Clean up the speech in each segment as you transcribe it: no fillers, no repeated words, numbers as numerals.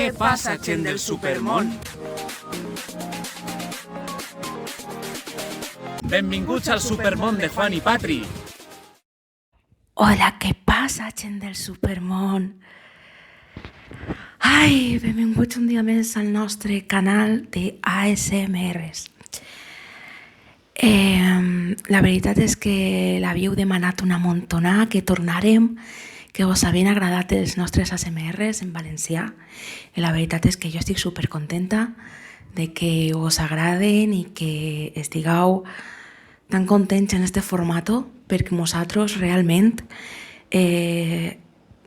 Què passa, gent del Supermón? Benvinguts al Supermón de Juan i Patri. Hola, què passa, gent del Supermón? Ai, benvinguts un dia més al nostre canal de ASMRs. La veritat és que l'havíeu demanat una montonà, que tornarem, que us havien agradat els nostres ASMRs en valencià. I la veritat és que jo estic supercontenta de que us agraden i que estigueu tan contents en este formato, perquè nosaltres realment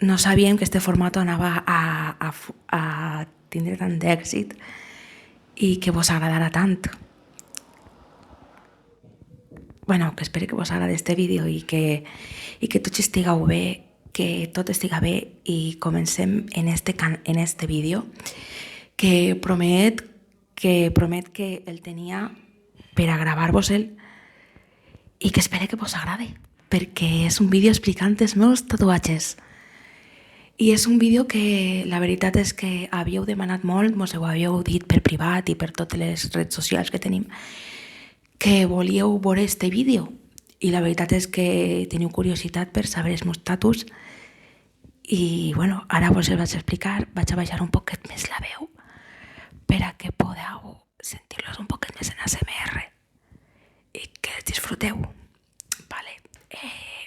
no sabíem que este formato anava a tindre tant d'èxit i que vos agradarà tant. Bueno, que espero que vos agradi este vídeo i que tots estigueu bé, que tot estiga bé, i comencem en este vídeo que promet que el tenia per a gravar-vos-el i que espero que vos agrade, perquè és un vídeo explicant els meus tatuatges. I és un vídeo que la veritat és que havíeu demanat molt, mos ho havíeu dit per privat i per totes les redes socials que tenim, que volíeu veure este vídeo. I la veritat és que teniu curiositat per saber els meus tatus. I bueno, ara vos el vaig explicar, vaig a baixar un poquet més la veu per a que podeu sentir-los un poquet més en ASMR i que els disfruteu. Vale.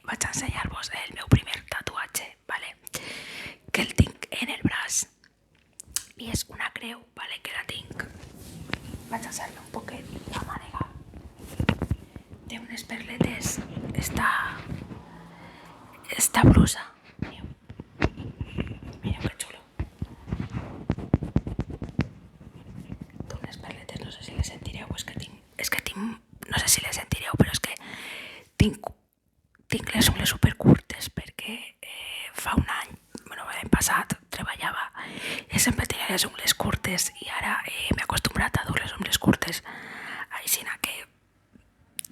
Vaig a ensenyar-vos el meu primer tatuatge, vale? Que el tinc en el braç i és una creu, vale? Que la tinc. Vaig a fer-me un poquet la mànega. Té unes perletes esta blusa. Mireu que xulo. Té unes perletes, no sé si les sentireu, no sé si les sentireu, però és que tinc les ungles supercurtes perquè fa un any, l'any passat, treballava i sempre tenia les ungles curtes i ara m'he acostumbrat a dur les ungles curtes. Així que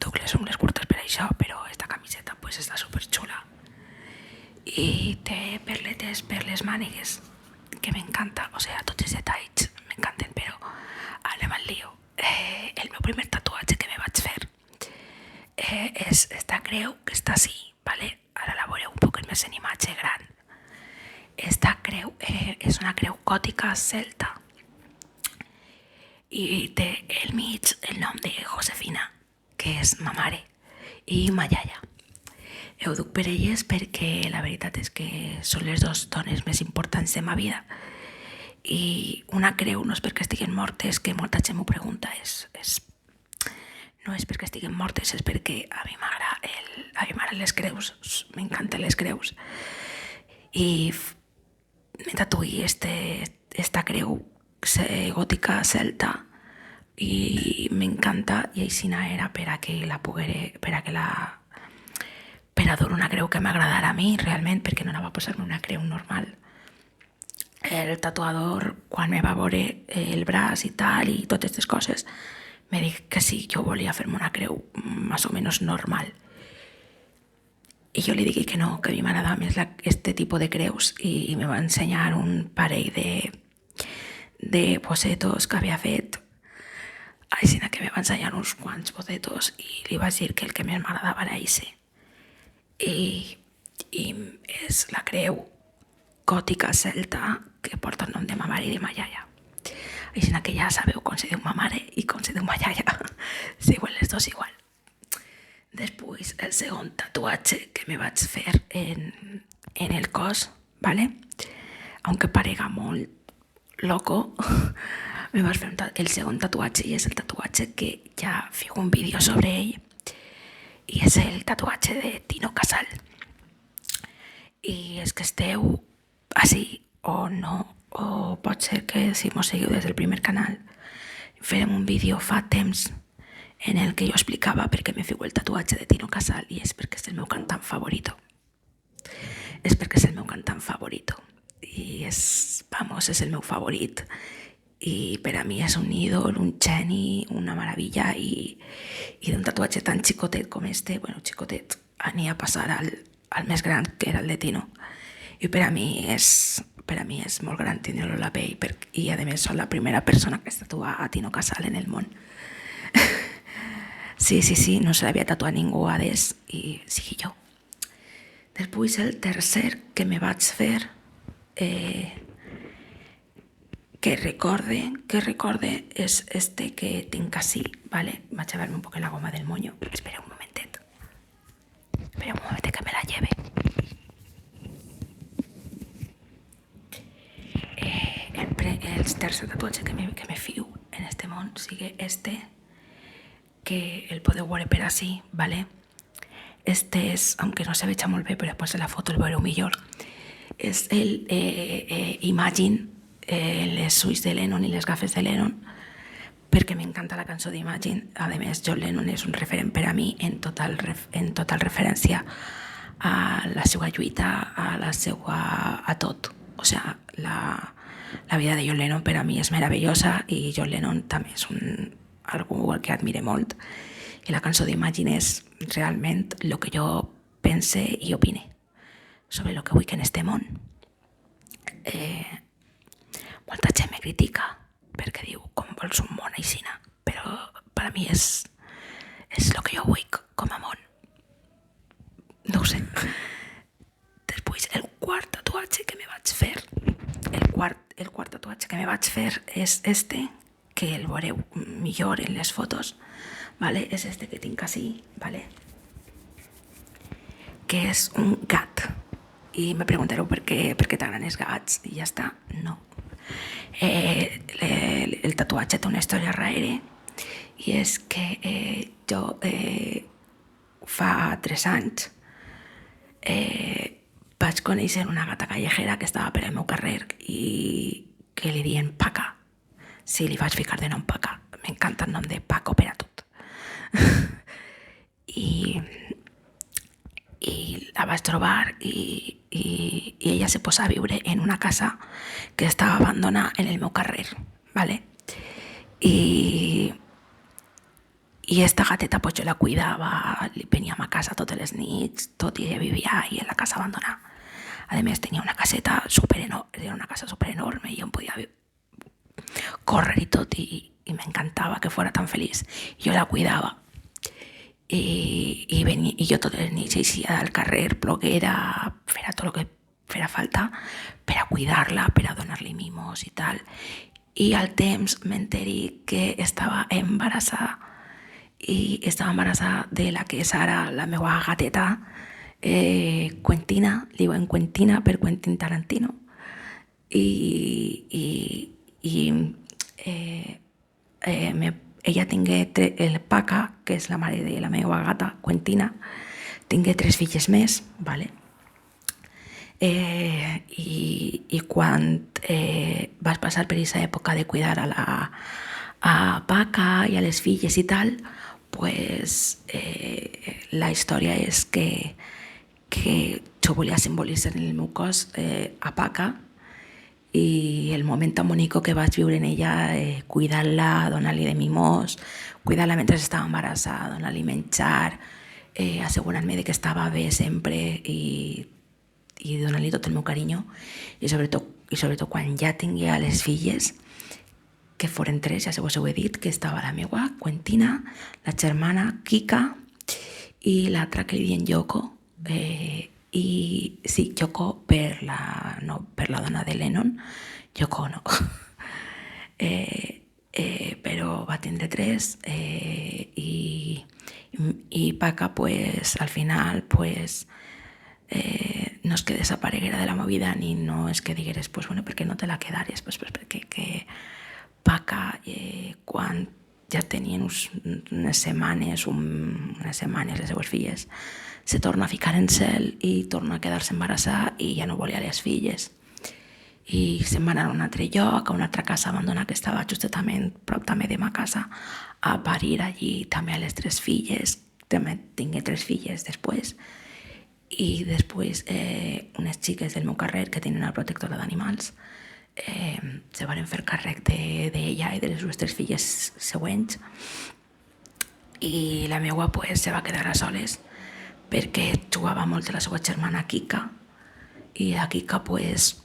duc les ungles curtes per això, però esta camiseta pues està superxula i té perletes per les mànigues, que m'encanta, o sigui, tots els detalls m'encanten, però anem al lío. El meu primer tatuatge que me vaig fer és esta creu que està així, vale? Ara la veureu un poc més en imatge gran. Esta creu és una creu gòtica celta i té al mig el nom de Josefina, que és ma mare, i ma iaia. Ho duc per elles perquè la veritat és que són les dues dones més importants de ma vida. I una creu no és perquè estiguen mortes, que molta gent m'ho pregunta, no és perquè estiguen mortes, és perquè a mi m'agraden les creus, m'encanten les creus. I me tatuï esta creu gòtica celta i m'encanta, i així era per a dur una creu que m'agradara a mi realment, perquè no anava a posar-me una creu normal. El tatuador, quan me va veure el braç i tal i totes aquestes coses, me dic que sí, jo volia fer-me una creu més o menys normal. I jo li dic que no, que a mi m'agradava més este tipus de creus, i me va ensenyar un parell de bocetos que havia fet. Així que me va ensenyar uns quants bocetos i li vaig dir que el que més m'agradava era ese. I és la creu gòtica celta que porta el nom de ma mare i de ma iaia. Així que ja sabeu com se diu ma mare i com se diu ma iaia. Se diuen les dos igual. Després, el segon tatuatge que me vaig fer en el cos, ¿vale? Aunque parega molt loco, me vaig fer el segon tatuatge, i és el tatuatge que ja fico un vídeo sobre ell, i és el tatuatge de Tino Casal. I és que esteu així o no, o pot ser que si mos seguiu des del primer canal farem un vídeo fa temps en el que jo explicava per què me fico el tatuatge de Tino Casal, i és perquè és el meu cantant favorito. I és el meu favorit, i per a mi és un ídol, un geni, una meravella, i d'un tatuatge tan xicotet com este, xicotet, anir a passar al més gran, que era el de Tino. I per a mi és per a mi és molt gran tenir-lo a la pell i a més soc la primera persona que es tatua a Tino Casal en el món. Sí, no se l'havia tatuat ningú a des i sigui jo. Després el tercer que me vaig fer que recorde és este que tinc així, vale? Vaig a veure un poc la goma del moño. Espera un momentet que me la lleve. El tercer tatuatge que me fiu en este món sigue este, que el podeu veure per així, vale? Este és, aunque no se veja molt bé, però després de la foto el veureu millor, és el Imagine, les ulls de Lennon i les gafes de Lennon, perquè m'encanta la cançó d'Imagine. A més, John Lennon és un referent per a mi en total referència a la seva lluita, a tot. O sigui, la vida de John Lennon per a mi és meravellosa i John Lennon també és algú que admire molt. I la cançó d'Imagine és realment el que jo pense i opine sobre el que vull en este món. Molta gent me critica perquè diu com vols un món aixina, però per a mi és el que jo vull com a món. No ho sé. Després, el quart tatuatge que me vaig fer, el quart tatuatge que me vaig fer és este, que el veureu millor en les fotos, vale? És este que tinc així, vale? Que és un gat. I me preguntareu per què t'agraden els gats, i ja està. No. El tatuatge té una història darrere, i és que jo fa 3 anys vaig conèixer una gata callejera que estava per al meu carrer i que li diuen Paca. Sí, li vaig ficar de nom Paca. M'encanta el nom de Paco per a tot. I la vaig trobar i ella se posa a viure en una casa que estava abandonada en el meu carrer, ¿vale? I esta gateta pues jo la cuidava, veníem a casa totes les nits, tot, i ella vivia ahí en la casa abandonada. A més tenia una caseta era una casa super enorme i on podia córrer i tot, i m'encantava que fora tan feliç. Jo la cuidava i jo totes les nits eixia al carrer, bloguera, feia tot el que feia falta per a cuidar-la, per a donar-li mimos i tal. I al temps m'enteri que estava embarassada, i estava embarassada de la que és ara la meva gateta, Quentina, li diuen Quentina per Quentin Tarantino, ella tingué el Paca, que és la mare de la meva gata, Quentina, tingué 3 filles més, ¿vale? I quan vaig passar per aquesta època de cuidar a Paca i a les filles i tal, pues la història és que jo volia simbolitzar en el meu cos a Paca, i el moment tan bonic que vaig viure en ella, cuidar-la, donar-li de mimos, cuidar-la mentre estava embarassada, donar-li menjar, assegurant-me de que estava bé sempre i donar-li tot el meu carinyo, i sobretot quan ja tingué a les filles, que foren 3, ja us ho he dit, que estava la meva, Quentina, la germana, Kika, i l'altra que li diuen Yoko, i sí, Yoko per la dona de Lennon, Yoko no. Però va tindre 3 i Paca pues al final pues no és que desapareguera de la meva vida, ni no és que digueres pues bueno, per què no te la quedares, pues perquè que Paca quan ja tenien unes setmanes les seues filles, se torna a ficar en cel i torna a quedar-se embarassada i ja no volia les filles. I se'n va anar a un altre lloc, a una altra casa abandonada que estava justament prop també de ma casa, a parir allí també a les 3 filles, també tingué 3 filles després. I després unes xiques del meu carrer que tenen una protectora d'animals se van fer càrrec d'ella i de les 3 filles següents, i la meva pues se va quedar a soles perquè jugava molt a la seva germana Kika, i la Kika pues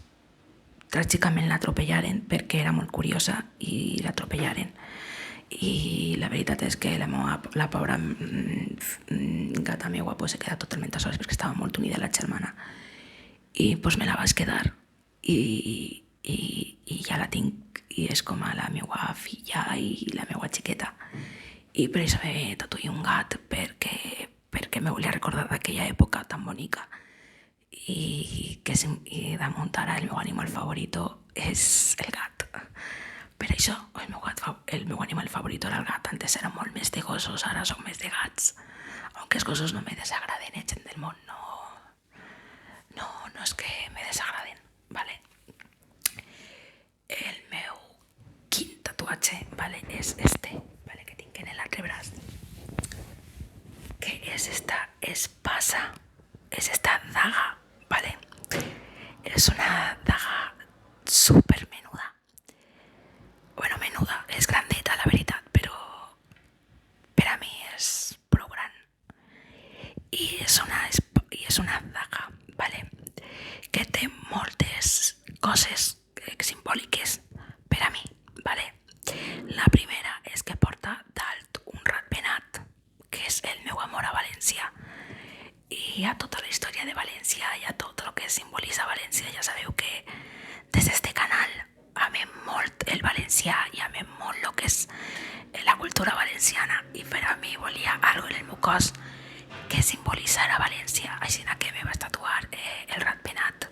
tràgicament l'atropellaren perquè era molt curiosa i l'atropellaren. I la veritat és que la pobra gata meua pues, se queda totalment a soles perquè estava molt unida a la germana. I pues, me la vaig quedar i ja la tinc i és com a la meua filla i la meua xiqueta. I per això me tatuï un gat perquè me volia recordar d'aquella època tan bonica i damunt ara el meu animal favorito és el gat. Per això el meu animal favorito era el gat. Antes era molt més de gossos, ara som més de gats. Aunque els gossos no me desagraden, gent del món, no és que me desagraden, ¿vale? El meu quin tatuatge, ¿vale? És este, ¿vale? Que tinc en l'altre braç, que és esta espasa, és esta daga, ¿vale? És una daga super menuda. Bueno, menuda, és grandeta, la veritat, però per a mi és prou gran. I és una daga, ¿vale? Que té moltes coses simbòliques per a mi, ¿vale? La primera és que porta dalt un ratpenat, que és el meu amor a València. I a tota la història de València i a tot el que simbolitza València. Ja sabeu que des d'este canal amem molt el valencià i amem molt el que és la cultura valenciana i per a mi volia algo en el meu cos que simbolitzara València, així que me vaig tatuar el ratpenat,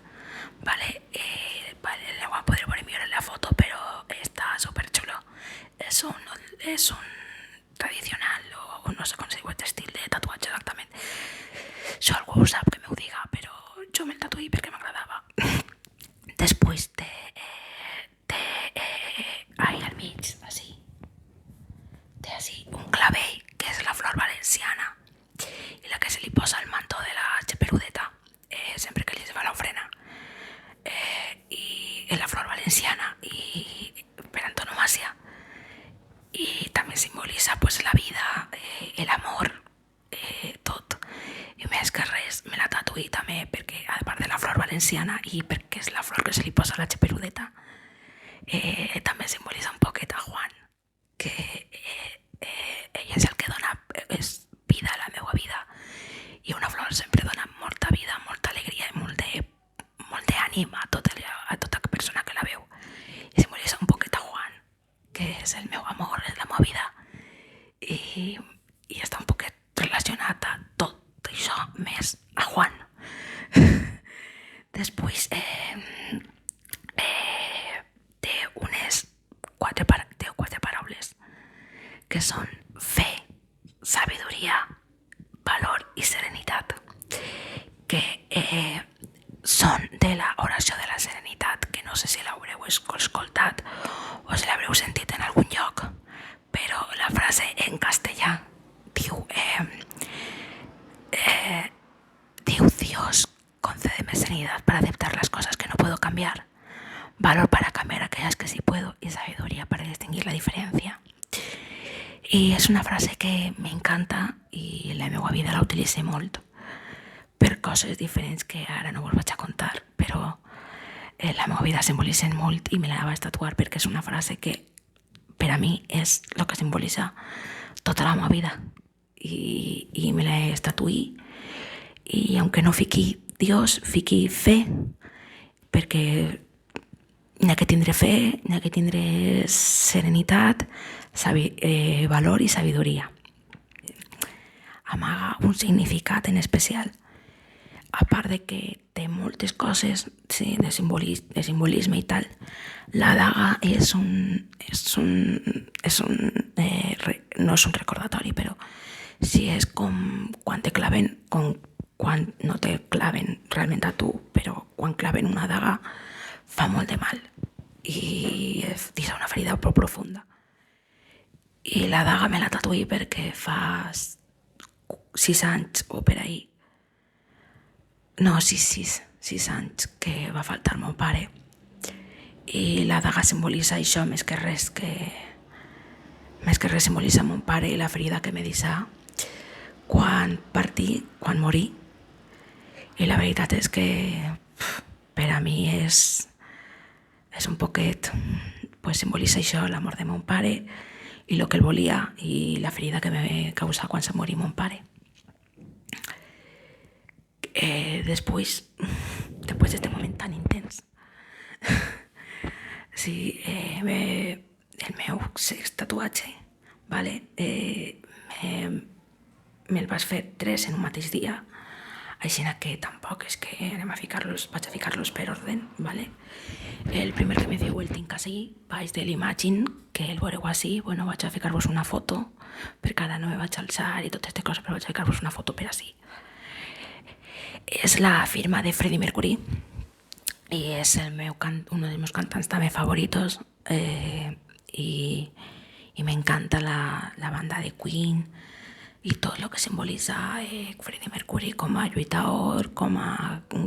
¿vale? Le voy a poder poner en la foto, pero está súper chulo. Es un tradicional o no sé com se diu aquest estil de tatuatge exactament. Això algú ho sap que m'ho diga, però jo me'l tatuï perquè m'agradava. Després ahí al mig, así, un clavell, que és la flor valenciana, i la que se li posa al manto de la xeperudeta, sempre que li se fa l'ofrena. I la flor valenciana, i per antonomàsia. I també simbolitza pues, la vida, l'amor, tot. I més que res, me la tatuï també perquè, a part de la flor valenciana i perquè és la flor que se li posa a la xeperudeta, també simbolitza un poquet a Juan, que ell és el que dona vida a la meva vida. I una flor sempre dona molta vida, molta alegria i molt d'ànim a tota persona que la veu. I simbolitza un poquet a Juan, que és el meu amor, és la meva vida. I està un poquet relacionat a tot això, més a Juan. Després té quatre paraules que són fe, sabidoria, valor i serenitat, que són de la oració de la serenitat, que no sé si l'haureu escoltat o si l'haureu sentit en algun lloc, però la frase en castellà diu Dios, concédeme serenidad para aceptar las cosas que no puedo cambiar, valor para cambiar aquellas que sí puedo y sabiduría para distinguir la diferencia. I és una frase que m'encanta i la meva vida la utilitzo molt per coses diferents que ara no vos vaig a contar, però la meva vida simbolitza molt i me la vaig tatuar perquè és una frase que per a mi és el que simbolitza tota la meva vida i me la tatuï i aunque no fiqui Dios, fiqui fe, perquè n'hi ha que tindre fe, n'hi ha que tindre serenitat, valor i sabidoria. Amaga un significat en especial, a part de que té moltes coses de simbolisme i tal. La daga no és un recordatori, però sí és com quan te claven, quan no te claven realment a tu, però quan claven una daga fa molt de mal i deixa una ferida prou profunda. I la daga me la tatuï perquè fa 6 anys o per ahí, no, 6 anys que va faltar meu pare i la daga simbolitza això més que res simbolitza mon pare i la ferida que me deixà quan morí. I la veritat és que per a mi és és un poquet, pues, simbolitza això, la mort de mon pare i el que ell volia i la ferida que me va causar quan se morí mon pare. Després d'este moment tan intens, sí, el meu sext tatuatge, vale? Me'l vaig fer 3 en un mateix dia, així que tampoc és que vaig a ficar-los per ordre, vale? El primer que me diu el tinc així, baix de l'Imagine, que el veureu així, bueno, vaig a ficar-vos una foto, perquè ara no me vaig alçar i totes aquestes coses, però vaig a ficar-vos una foto per així. És la firma de Freddie Mercury i és un dels meus cantants també favoritos, i m'encanta la banda de Queen i tot el que simbolitza Freddie Mercury com a lluitador, com a un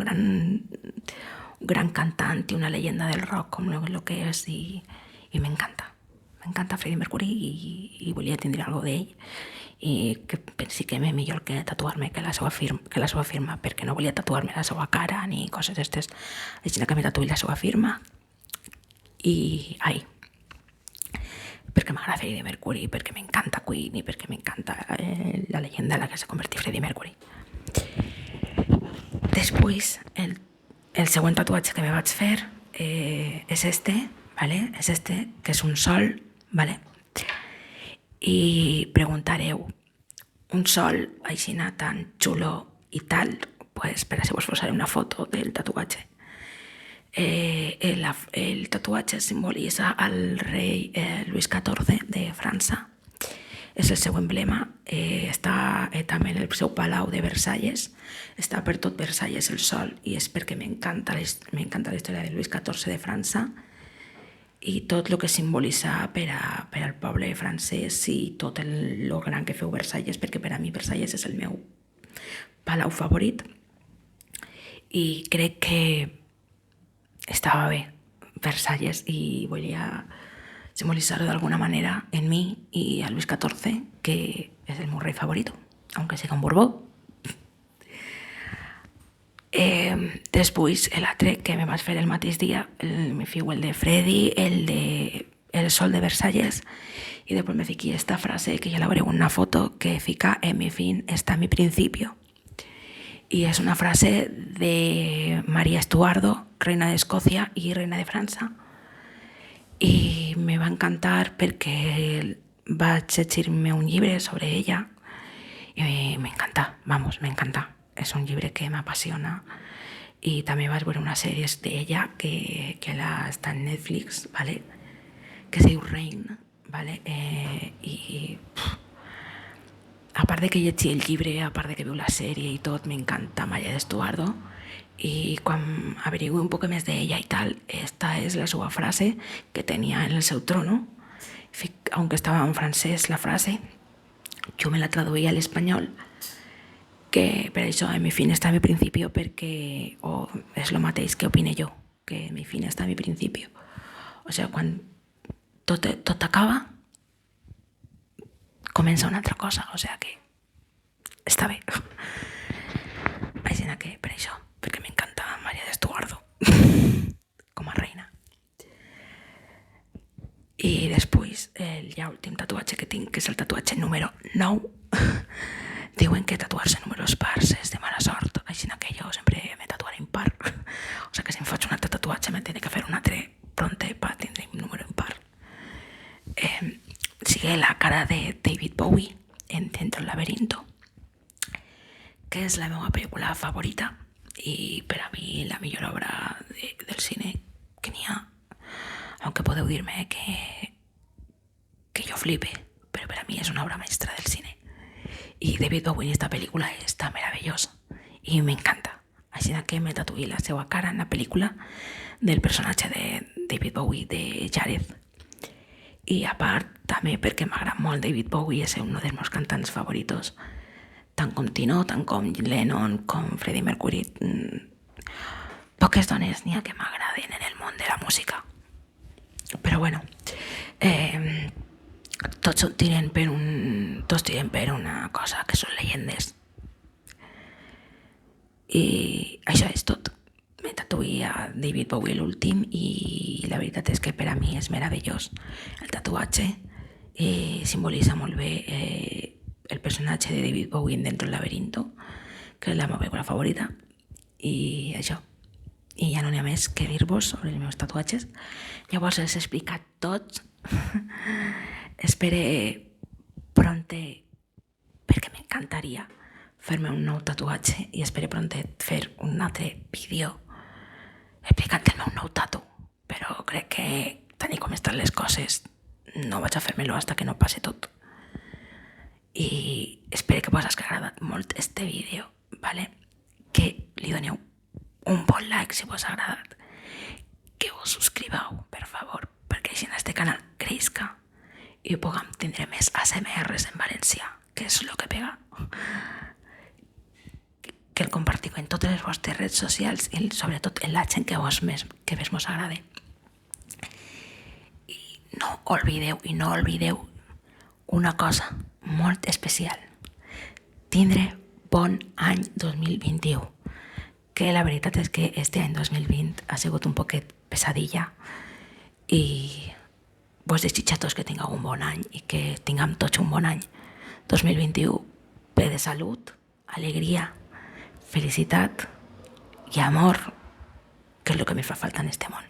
gran cantant i una leyenda del rock com el que és, i m'encanta Freddie Mercury i volia tindre alguna cosa d'ell, i que pensi que m'és millor que tatuar-me que la seva firma, perquè no volia tatuar-me la seva cara ni coses d'estes, així que me tatuï la seva firma perquè m'agrada Freddie Mercury, perquè m'encanta Queen i perquè m'encanta la leyenda en la que s'ha convertit Freddie Mercury. Després, el següent tatuatge que me vaig fer és este, ¿vale? És este, que és un sol, ¿vale? I preguntareu, un sol així tan xulo i tal, pues per això vos posaré una foto del tatuatge. El tatuatge simbolitza el rei Luis XIV de França, és el seu emblema, està també en el seu palau de Versalles, està per tot Versalles el sol, i és perquè m'encanta la història de Luis XIV de França i tot el que simbolitza per al poble francès i tot el gran que feu Versalles, perquè per a mi Versalles és el meu palau favorit i crec que estava bé Versalles i volia simbolitzar-ho d'alguna manera en mi i a Luis XIV, que és el meu rei favorit, aunque siga un Borbó. Després, l'altre que me vaig fer el mateix dia, me fico el de Freddy, el sol de Versalles, y después me fiqué esta frase que ya la veré en una foto que fica: en mi fin está mi principio. Y es una frase de María Estuardo, reina de Escocia y reina de França. I me va encantar perquè vaig llegir-me un llibre sobre ella i m'encanta, m'encanta. És un llibre que m'apassiona i també vaig veure una sèrie d'ella que està en Netflix, ¿vale? Que se diu Reign, ¿vale? I a part de que llegir el llibre, a part de que veu la sèrie i tot, m'encanta María Estuardo, i quan averigüe un poc més d'ella i tal, esta és la seva frase que tenia en el seu trono, aunque estava en francès la frase, jo me la traduïa a l'espanyol, que per això en mi fin està mi principio, perquè és el mateix que opine jo, que en mi fin està mi principio. O sigui, quan tot acaba, comença una altra cosa, o sigui que està bé. Així que per això, perquè m'encanta María Estuardo com a reina. I després, ja últim tatuatge que tinc, que és el tatuatge número 9, diuen que tatuar-se números pars és de mala sort, així que jo sempre me tatuaré impar. O sigui que si em faig un altre tatuatge me tindré que fer un altre pronte per tindre un número impar. Sigue la cara de David Bowie en Dentro del laberinto, que és la meva pel·lícula favorita i per a mi la millor obra del cine que n'hi ha, aunque podeu dir-me que jo flipe, però per a mi és una obra mestra del cine. I David Bowie en esta pel·lícula està meravellós i m'encanta, així que me tatuï la seva cara en la pel·lícula del personatge de David Bowie, de Jared. I a part també perquè m'agrada molt David Bowie, és un dels meus cantants favoritos, tant com Tino, tant com Lennon, com Freddie Mercury. Poques dones n'hi ha que m'agraden en el món de la música, però bueno, tots tiren per una cosa que són llegendes. I això és tot. Me tatuo tatuï a David Bowie l'últim i la veritat és que per a mi és meravellós. El tatuatge simbolitza molt bé el personatge de David Bowie dentro del laberinto, que és la meva pel·lícula favorita, i això. I ja no n'hi ha més que dir-vos sobre els meus tatuatges. Llavors els he explicat tots. Espere pronte, perquè m'encantaria fer-me un nou tatuatge i espero prontet fer un altre vídeo explicant el meu nou tatu, però crec que tal com estan les coses no vaig a fer-me-lo hasta que no passi tot. I espero que vos hagi agradat molt este vídeo, ¿vale? Que li doneu un bon like si vos ha agradat, que us subscriveu, per favor, perquè així este canal creixca i puguem tindre més ASMRs en valencià, que és el que pega. Que el compartiu en totes les vostres redes socials i sobretot en la gent que més vos agrade. I no oblideu una cosa molt especial: tindre bon any 2021, que la veritat és que este any 2020 ha sigut un poquet pesadilla i vos desitjo a tots que tingueu un bon any i que tinguem tots un bon any 2021 ple de salut, alegria, felicitat i amor, que és el que més fa falta en este món.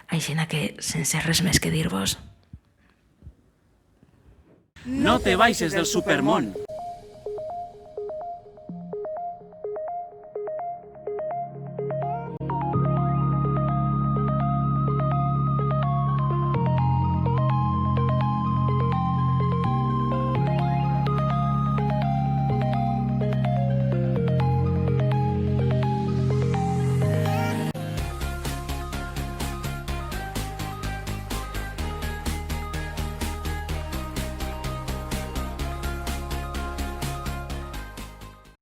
Així que, sense res més que dir-vos, No te baixes del Supermón.